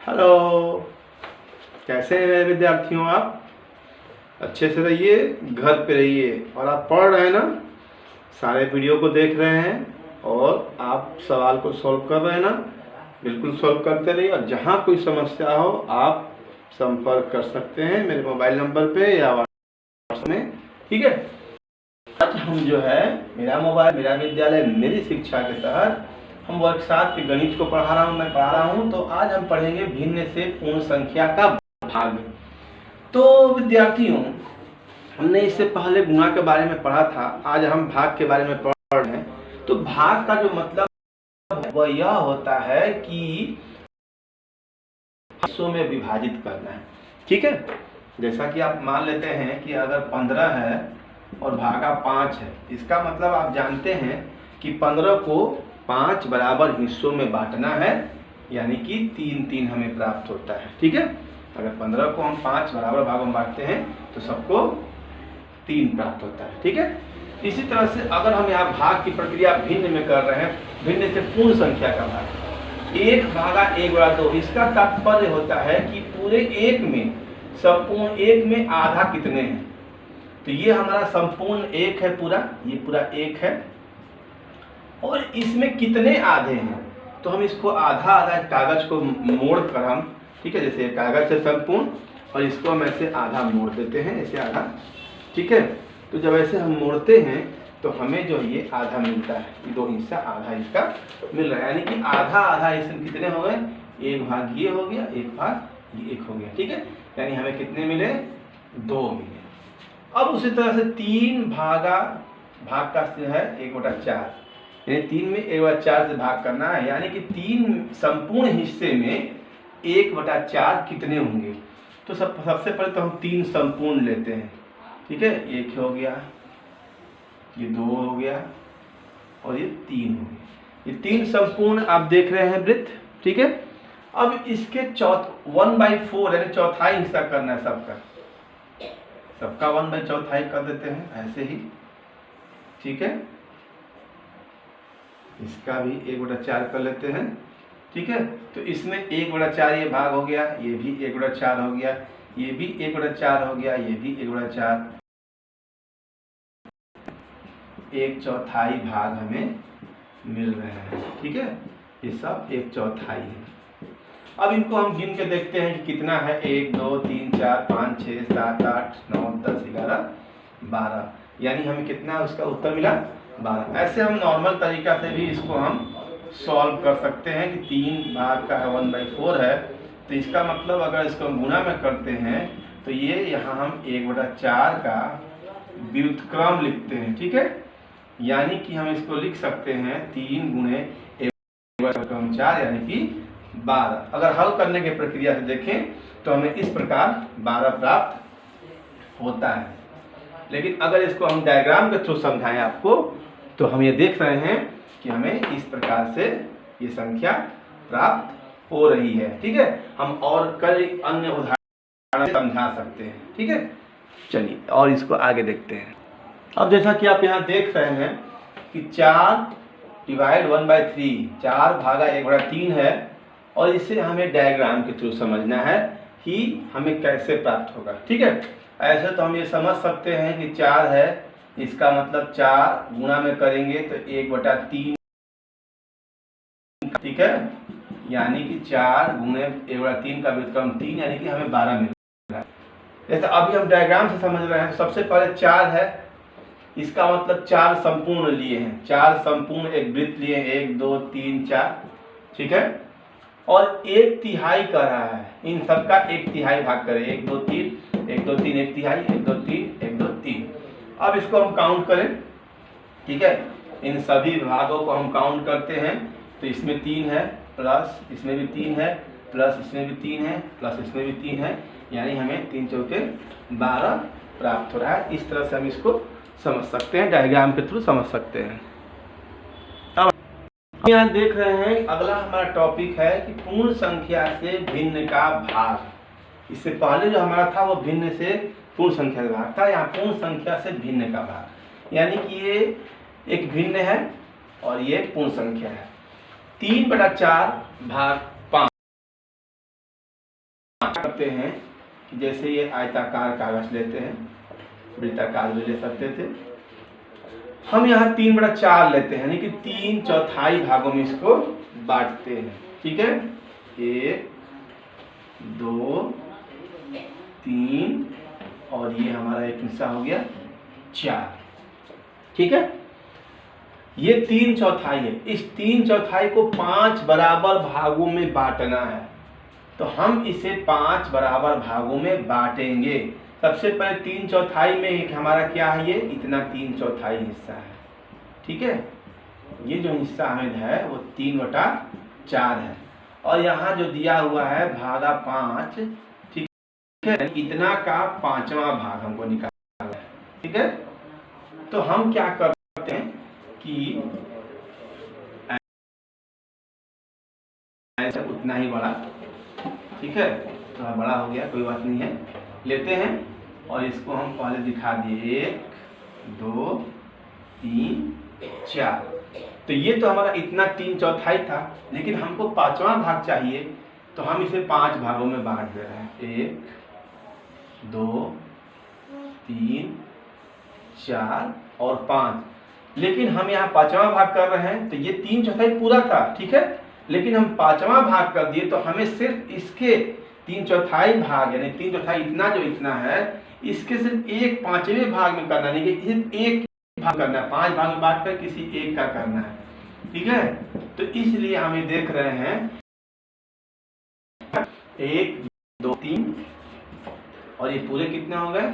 Hello, कैसे हैं मेरे विद्यार्थियों? आप अच्छे से रहिए, घर पे रहिए और आप पढ़ रहे हैं ना, सारे वीडियो को देख रहे हैं और आप सवाल को सॉल्व कर रहे हैं ना। बिल्कुल सॉल्व करते रहिए और जहाँ कोई समस्या हो आप संपर्क कर सकते हैं मेरे मोबाइल नंबर पे या व्हाट्सएप में, ठीक है। आज हम जो है मेरा मोबाइल मेरा विद्यालय मेरी शिक्षा के तहत हम वर्ग 7 के गणित को मैं पढ़ा रहा हूँ। तो आज हम पढ़ेंगे भिन्न से पूर्ण संख्या का भाग। तो विद्यार्थियों, हमने इससे पहले गुणा के बारे में पढ़ा था, आज हम भाग के बारे में पढ़ रहे हैं। तो भाग का जो मतलब वह यह होता है कि हिस्सों में विभाजित करना है, ठीक है। जैसा कि आप मान लेते हैं कि अगर 15 है और भागा 5 है, इसका मतलब आप जानते हैं कि 15 को 5 बराबर हिस्सों में बांटना है, यानी कि 3-3 हमें प्राप्त होता है, ठीक है। अगर 15 को हम 5 बराबर भागों में बांटते हैं तो सबको 3 प्राप्त होता है, ठीक है। इसी तरह से अगर हम यहाँ भाग की प्रक्रिया भिन्न में कर रहे हैं, भिन्न से पूर्ण संख्या का भाग 1 भागा 1/2, इसका तात्पर्य होता है कि पूरे 1 में संपूर्ण 1 में आधा कितने हैं। तो ये हमारा संपूर्ण 1 है, ये पूरा 1 है और इसमें कितने आधे हैं। तो हम इसको आधा आधा कागज को मोड़ कर हम, ठीक है, जैसे कागज से संपूर्ण और इसको हम ऐसे आधा मोड़ देते हैं, ऐसे आधा, ठीक है। तो जब ऐसे हम मोड़ते हैं तो हमें जो ये आधा मिलता है, ये 2 हिस्सा आधा इसका मिल रहा है, यानी कि आधा आधा इसमें कितने हो गए, 1 भाग ये हो गया, 1 भाग ये 1 हो गया, ठीक है। यानी हमें कितने मिले, 2 मिले। अब उसी तरह से 3 भाग का है 1/4, यानी 3 में 1/4 से भाग करना है, यानी कि 3 संपूर्ण हिस्से में 1/4 कितने होंगे। तो सबसे पहले तो हम 3 संपूर्ण लेते हैं, ठीक है। 1 हो गया, ये 2 हो गया और ये 3 हो गया। ये 3 संपूर्ण आप देख रहे हैं वृत्त, ठीक है। अब इसके 1/4 यानी चौथाई हिस्सा करना है सबका 1/4 कर देते हैं ऐसे ही, ठीक है। इसका भी 1/4 कर लेते हैं, ठीक है। तो इसमें 1/4 ये भाग हो गया, ये भी 1/4 हो गया, ये भी 1/4 हो गया, ये भी 1/4, 1/4 भाग हमें मिल रहे हैं, ठीक है। ये सब 1/4 है। अब इनको हम गिन के देखते हैं कि कितना है, 1 2 3 4 5 6 7 8 9 10 11 12, यानी हमें कितना उसका उत्तर मिला, 12। ऐसे हम नॉर्मल तरीका से भी इसको हम सॉल्व कर सकते हैं कि 3 भाग का है 1/4 है, तो इसका मतलब अगर इसको हम गुणा में करते हैं तो ये यहाँ हम 1/4 का व्युत्क्रम लिखते हैं, ठीक है। यानी कि हम इसको लिख सकते हैं 3 गुणे 1/4 यानी कि 12। अगर हल करने की प्रक्रिया से देखें तो हमें इस प्रकार 12 प्राप्त होता है। लेकिन अगर इसको हम डायग्राम के थ्रू समझाएं आपको, तो हम ये देख रहे हैं कि हमें इस प्रकार से ये संख्या प्राप्त हो रही है, ठीक है। हम और कई अन्य उदाहरण समझा सकते हैं, ठीक है। चलिए और इसको आगे देखते हैं। अब जैसा कि आप यहाँ देख रहे हैं कि 4/1/3, 4 भागा 1/3 है और इसे हमें डायग्राम के थ्रू समझना है कि हमें कैसे प्राप्त होगा, ठीक है। ऐसे तो हम ये समझ सकते हैं कि 4 है, इसका मतलब 4 गुणा में करेंगे तो 1/3, ठीक है। यानी कि 4 गुणे 1/3 का व्युत्क्रम 3, यानी कि हमें 12 मिल रहा है। जैसे अभी हम डायग्राम से समझ रहे हैं, सबसे पहले 4 है, इसका मतलब 4 संपूर्ण लिए हैं, 4 संपूर्ण एक वृत्त लिए, 1 2 3 4, ठीक है। और 1/3 कर रहा है, इन सबका 1/3 भाग करें, 1 2 3 1 2 3 1/3 1 2 3 1 2 3। अब इसको हम काउंट करें, ठीक है। इन सभी भागों को हम काउंट करते हैं तो इसमें 3 है, प्लस इसमें भी 3 है, प्लस इसमें भी 3 है, प्लस इसमें भी 3 है, यानी हमें 3 चौके 12 प्राप्त हो रहा है। इस तरह से हम इसको समझ सकते हैं, डायग्राम के थ्रू समझ सकते हैं। अब यहाँ देख रहे हैं अगला हमारा टॉपिक है कि पूर्ण संख्या से भिन्न का भाग। इससे पहले जो हमारा था वो भिन्न से पूर्ण संख्या का भाग था, यहाँ पूर्ण संख्या से भिन्न का भाग, यानी कि ये एक भिन्न है और ये पूर्ण संख्या है। 3/4 भाग करते हैं कि जैसे ये आयताकार कागज लेते हैं, वृत्ताकार भी ले सकते थे, हम यहाँ 3/4 लेते हैं, यानी कि 3/4 भागों में इसको बांटते हैं। ठीक है, 1 2 3 और ये हमारा एक हिस्सा हो गया 4। ठीक है, ये 3/4 है। इस 3/4 को 5 बराबर भागों में बांटना है, तो हम इसे 5 बराबर भागों में बांटेंगे। सबसे पहले 3/4 में एक हमारा क्या है, ये इतना 3/4 हिस्सा है। ठीक है, ये जो हिस्सा हमें है वो 3/4 है, और यहाँ जो दिया हुआ है भागा 5, ठीक है, इतना का 5वां भाग हमको निकालना है। ठीक है, तो हम क्या करते हैं कि ऐसा उतना ही बड़ा, ठीक है, थोड़ा बड़ा हो गया, कोई बात नहीं है, लेते हैं और इसको हम पहले दिखा दिए 1 2 3 4। तो ये तो हमारा इतना 3/4 था, लेकिन हमको 5वां भाग चाहिए, तो हम इसे 5 भागों में बांट दे रहे हैं, 1 2 3 4 और 5। लेकिन हम यहाँ 5वां भाग कर रहे हैं, तो ये 3/4 पूरा था, ठीक है, लेकिन हम 5वां भाग कर दिए, तो हमें सिर्फ इसके 3/4 भाग, यानी 3/4 इतना जो इतना है, इसके सिर्फ 1/5वें भाग में करना, नहीं कि सिर्फ एक भाग करना है, 5 भाग में बांट कर किसी एक का करना है। ठीक है, तो इसलिए हम ये देख रहे हैं 1 2 3 और ये पूरे कितने हो गए,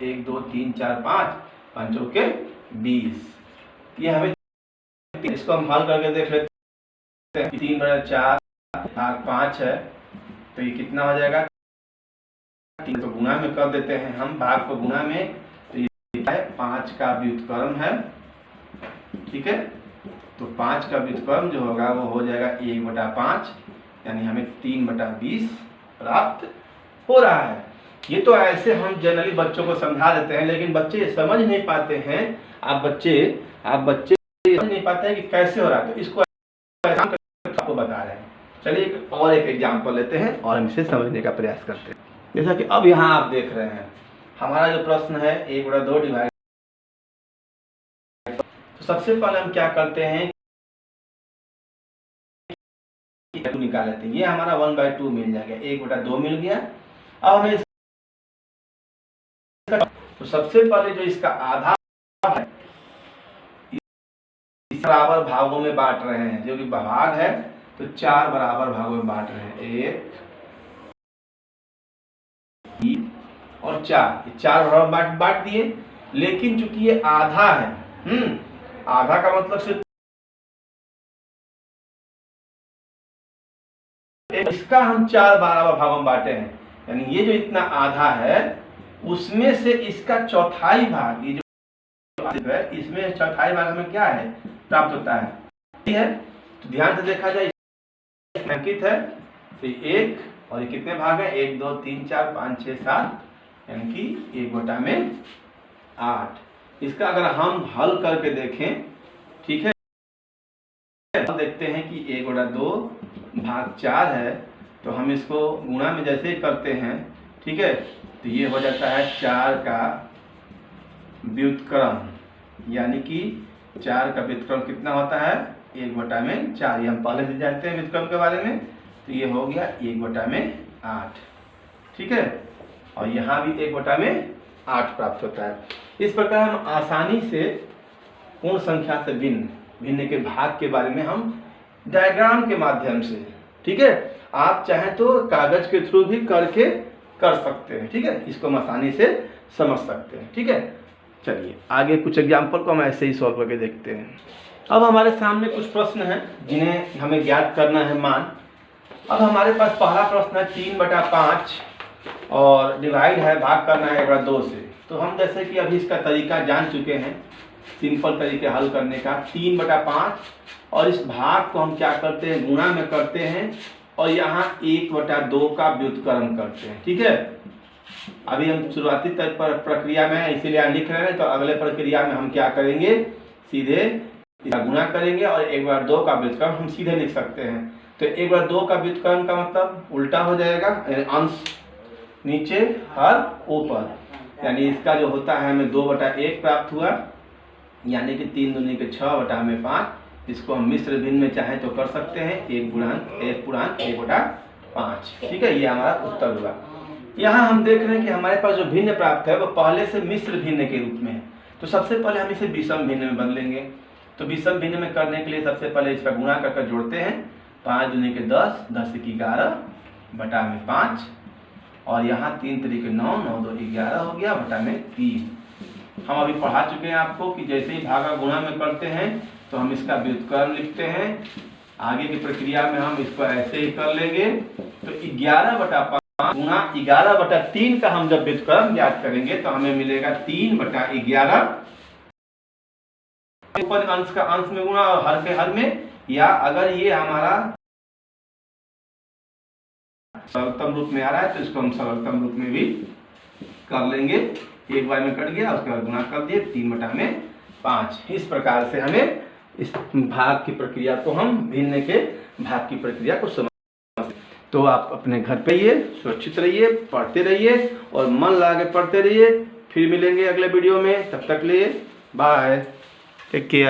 1 2 3 4 5, 5 के 20। ये हमें, इसको हम हल करके देख लेते हैं। 3/4 भाग 5 है, तो ये कितना हो जाएगा, 3 को गुणा में कर देते हैं हम, भाग को गुणा में, तो ये है 5 का व्युत्क्रम है। ठीक है, तो 5 का व्युत्क्रम जो होगा वो हो जाएगा 1/5, यानी हमें 3/20 प्राप्त हो रहा है। ये तो ऐसे हम जनरली बच्चों को समझा देते हैं, लेकिन बच्चे ये समझ नहीं पाते हैं। आप बच्चे समझ नहीं पाते हैं कि कैसे हो रहा है, तो इसको आपको बता रहे हैं। चलिए एक एग्जाम्पल लेते हैं और हम इसे समझने का प्रयास करते हैं। जैसा कि अब यहाँ आप देख रहे हैं, हमारा जो प्रश्न है 1/2 डिवाइड, तो सबसे पहले हम क्या करते हैं, निकाल लेते हैं। ये हमारा 1/2 मिल जाएगा, 1/2 मिल गया। अब हमें तो सबसे पहले जो इसका आधा है, इस बराबर भागों में बांट रहे हैं, जो कि भाग है, तो 4 बराबर भागों में बांट रहे हैं, 1 3 और 4, ये 4 बराबर बांट दिए। लेकिन चूंकि ये आधा है, आधा का मतलब सिर्फ इसका हम 4 बराबर भागों में बांटे हैं, यानी ये जो इतना आधा है उसमें से इसका चौथाई भाग, ये जो है इसमें चौथाई भाग हमें क्या है प्राप्त होता है, ठीक है। तो ध्यान से देखा जाए, अंकित है, तो 1 और ये कितने भाग है, 1 2 3 4 5 6 7, यानी कि 1/8। इसका अगर हम हल करके देखें, ठीक है, देखते हैं कि 1/2 भाग 4 है, तो हम इसको गुणा में जैसे ही करते हैं, ठीक है, तो ये हो जाता है 4 का व्युत्क्रम, यानी कि 4 का व्युत्क्रम कितना होता है, 1/4। ये हम पहले से जानते हैं व्युत्क्रम के बारे में, तो ये हो गया 1/8, ठीक है, और यहाँ भी 1/8 प्राप्त होता है। इस प्रकार हम आसानी से पूर्ण संख्या से भिन्न के भाग के बारे में हम डायग्राम के माध्यम से, ठीक है, आप चाहें तो कागज के थ्रू भी करके कर सकते हैं, ठीक है, इसको हम आसानी से समझ सकते हैं, ठीक है। चलिए आगे कुछ एग्जाम्पल को हम ऐसे ही सॉल्व करके देखते हैं। अब हमारे सामने कुछ प्रश्न हैं जिन्हें हमें ज्ञात करना है मान। अब हमारे पास पहला प्रश्न है 3/5 और डिवाइड है, भाग करना है 1/2 से। तो हम जैसे कि अभी इसका तरीका जान चुके हैं, सिंपल तरीके हल करने का, 3/5 और इस भाग को हम क्या करते हैं, गुणा में करते हैं, और यहाँ 1/2 का व्युत्क्रम करते हैं, ठीक है। अभी हम शुरुआती प्रक्रिया में इसीलिए यहाँ लिख रहे हैं, तो अगले प्रक्रिया में हम क्या करेंगे, सीधे इसका गुणा करेंगे और 1/2 का व्युत्क्रम हम सीधे लिख सकते हैं। तो 1/2 का व्युत्क्रम का मतलब उल्टा हो जाएगा, अंश नीचे हर ऊपर, यानी इसका जो होता है हमें 2/1 प्राप्त हुआ, यानी कि 3 दूनी के 6 बटा में 5। इसको हम मिश्र भिन्न में चाहे तो कर सकते हैं, 1 पूर्णांक 1/5। ठीक है, ये हमारा उत्तर हुआ। यहाँ हम देख रहे हैं कि हमारे पास जो भिन्न प्राप्त है वो पहले से मिश्र भिन्न के रूप में है। तो सबसे पहले हम इसे विषम भिन्न में बदलेंगे। तो विषम भिन्न में करने के लिए सबसे पहले इसका गुणा करके जोड़ते हैं। 5 दूनी के 10, 10 की 11 बटा में 5, और यहाँ 3 तरीके 9, 9 2 11 हो गया बटा में 3। हम अभी पढ़ा चुके हैं आपको कि जैसे ही भागा गुणा में करते हैं तो हम इसका व्युत्क्रम लिखते हैं। आगे की प्रक्रिया में हम इसको ऐसे ही कर लेंगे। तो 11/5 गुणा 11/3 का हम जब व्युत्क्रम ज्ञात करेंगे तो हमें मिलेगा 3/11। ऊपर अंश का अंश में गुणा और हर के हर में, या अगर ये हमारा सरलतम रूप में आ रहा है तो इसको हम सरलतम रूप में भी कर लेंगे। एक बार में कट गया, उसके बाद गुणा कर दिए 3/5। इस प्रकार से हमें इस भाग की प्रक्रिया को, हम भिन्न के भाग की प्रक्रिया को समझ। तो आप अपने घर पे रहिए, सुरक्षित रहिए, पढ़ते रहिए और मन लगा के पढ़ते रहिए। फिर मिलेंगे अगले वीडियो में, तब तक लिए बाय, टेक केयर।